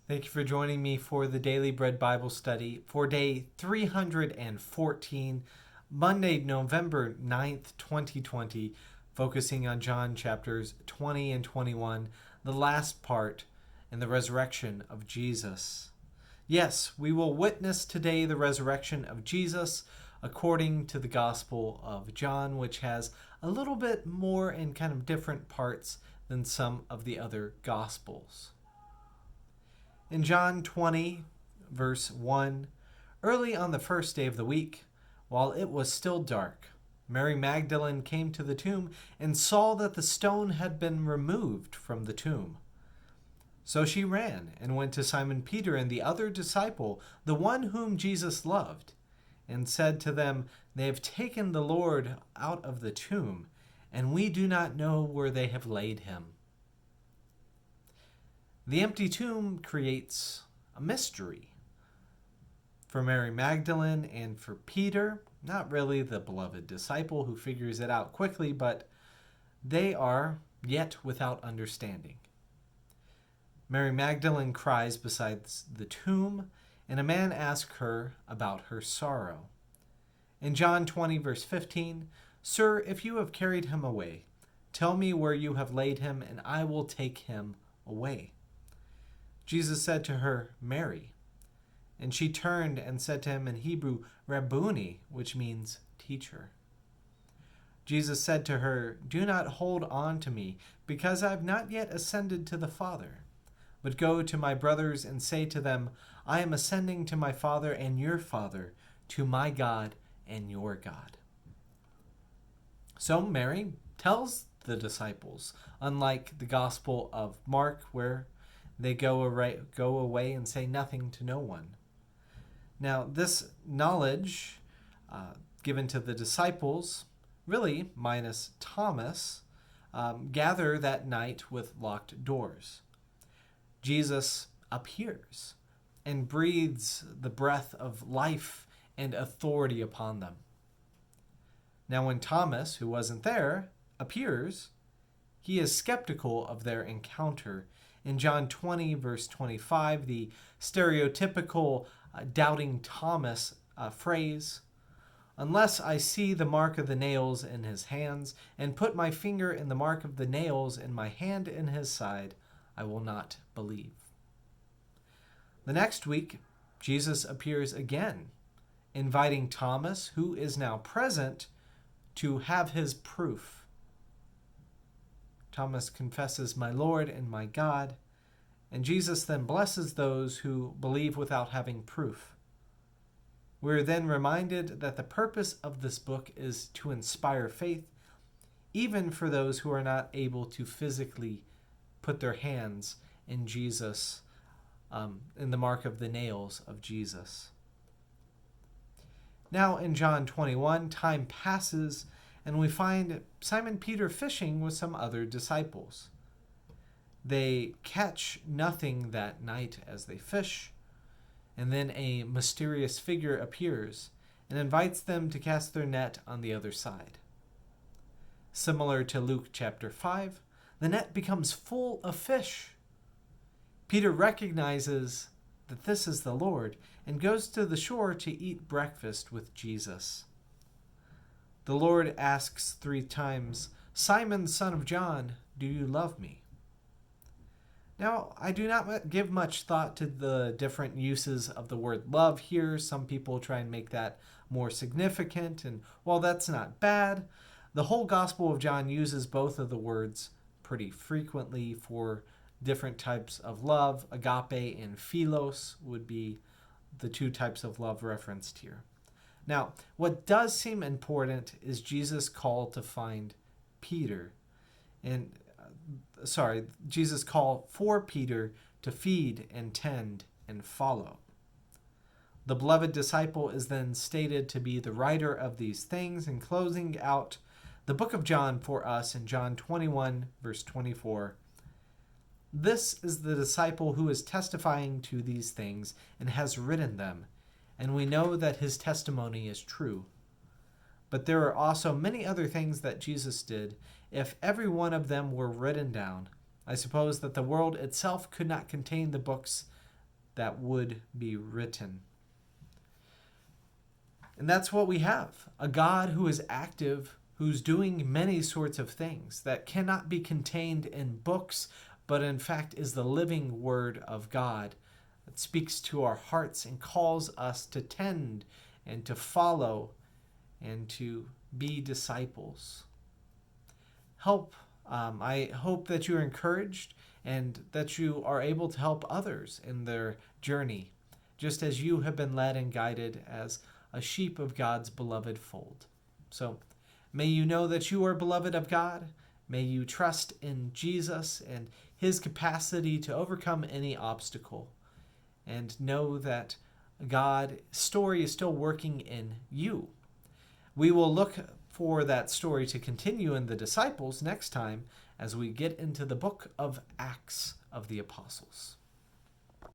Thank you for joining me for the Daily Bread Bible Study for day 314, Monday, November 9th, 2020, focusing on John chapters 20 and 21, the last part, and the resurrection of Jesus. Yes, we will witness today the resurrection of Jesus according to the Gospel of John, which has a little bit more and kind of different parts than some of the other Gospels. In John 20, verse 1, early on the first day of the week, while it was still dark, Mary Magdalene came to the tomb and saw that the stone had been removed from the tomb. So she ran and went to Simon Peter and the other disciple, the one whom Jesus loved, and said to them, "They have taken the Lord out of the tomb, and we do not know where they have laid him." The empty tomb creates a mystery. For Mary Magdalene and for Peter, not really the beloved disciple who figures it out quickly, but they are yet without understanding. Mary Magdalene cries beside the tomb, and a man asks her about her sorrow. In John 20, verse 15, "Sir, if you have carried him away, tell me where you have laid him, and I will take him away." Jesus said to her, "Mary." And she turned and said to him in Hebrew, "Rabboni," which means teacher. Jesus said to her, "Do not hold on to me, because I have not yet ascended to the Father. But go to my brothers and say to them, I am ascending to my Father and your Father, to my God and your God." So Mary tells the disciples, unlike the Gospel of Mark, where they go away and say nothing to no one. Now, this knowledge given to the disciples, really minus Thomas, gather that night with locked doors. Jesus appears and breathes the breath of life and authority upon them. Now, when Thomas, who wasn't there, appears, he is skeptical of their encounter. In John 20, verse 25, the stereotypical doubting Thomas phrase, "Unless I see the mark of the nails in his hands, and put my finger in the mark of the nails and my hand in his side, I will not believe." The next week, Jesus appears again, inviting Thomas, who is now present, to have his proof. Thomas confesses, "My Lord and my God," and Jesus then blesses those who believe without having proof. We're then reminded that the purpose of this book is to inspire faith, even for those who are not able to physically put their hands in Jesus, in the mark of the nails of Jesus. Now in John 21, time passes, and we find Simon Peter fishing with some other disciples. They catch nothing that night as they fish, and then a mysterious figure appears and invites them to cast their net on the other side. Similar to Luke chapter 5, the net becomes full of fish. Peter recognizes that this is the Lord and goes to the shore to eat breakfast with Jesus. The Lord asks 3 times, "Simon, son of John, do you love me?" Now, I do not give much thought to the different uses of the word love here. Some people try and make that more significant, and while that's not bad, the whole Gospel of John uses both of the words pretty frequently for different types of love. Agape and philos would be the 2 types of love referenced here. Now, what does seem important is Jesus' call to find Peter. Jesus' call for Peter to feed and tend and follow. The beloved disciple is then stated to be the writer of these things, and closing out the book of John for us in John 21, verse 24. "This is the disciple who is testifying to these things and has written them, and we know that his testimony is true. But there are also many other things that Jesus did. If every one of them were written down, I suppose that the world itself could not contain the books that would be written. And that's what we have, a God who is active, who's doing many sorts of things that cannot be contained in books, but in fact is the living Word of God that speaks to our hearts and calls us to tend and to follow and to be disciples. I hope that you're encouraged and that you are able to help others in their journey, just as you have been led and guided as a sheep of God's beloved fold. So may you know that you are beloved of God. May you trust in Jesus and his capacity to overcome any obstacle, and know that God's story is still working in you. We will look for that story to continue in the disciples next time as we get into the book of Acts of the Apostles.